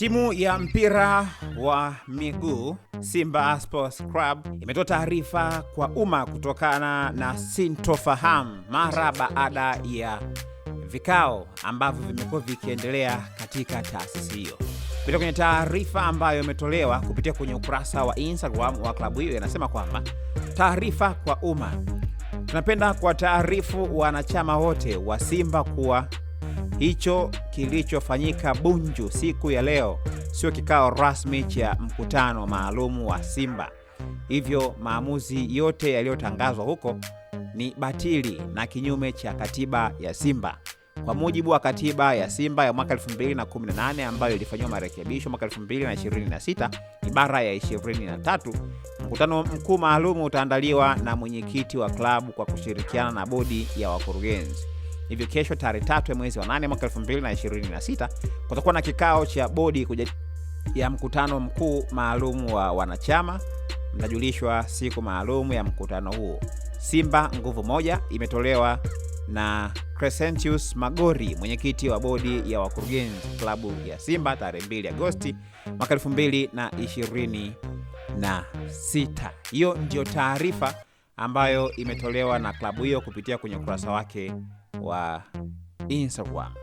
Timu ya mpira wa miguu Simba Sports Club imetoa taarifa kwa umma kutokana na sintofahamu mara baada ya vikao ambavyo vimekuwa vikiendelea katika taasisi hiyo. Kupitia kwenye taarifa ambayo imetolewa kupitia kwenye ukurasa wa Instagram wa klabu hiyo, inasema kwamba taarifa kwa umma. Tunapenda kwa taarifu wanachama wote wa Simba kuwa hicho kilichofanyika Bunju siku ya leo sio kikao rasmi cha mkutano maalumu wa Simba. Hivyo maamuzi yote yaliyotangazwa huko ni batili na kinyume cha katiba ya Simba. Kwa mujibu wa katiba ya Simba ya mwaka 2018 ambayo ilifanywa marekebisho mwaka 2026, ibara ya 23, mkutano mkuu maalumu utaandaliwa na mwenyekiti wa klabu kwa kushirikiana na bodi ya wakurugenzi. Hivyo kesho tarehe 3 ya mwezi wa 8 mwaka 2026 kutakuwa na kikao cha bodi ya mkutano mkuu maalumu wa wanachama. Mtajulishwa siku maalumu ya mkutano huo. Simba nguvu moja imetolewa na Crescentius Magori, mwenyekiti wa bodi ya wakurugenzi klabu ya Simba, tarehe 2 Agosti mwaka 2026. Hiyo ndio taarifa ambayo imetolewa na klabu hiyo kupitia kwenye ukurasa wake wa Instagram.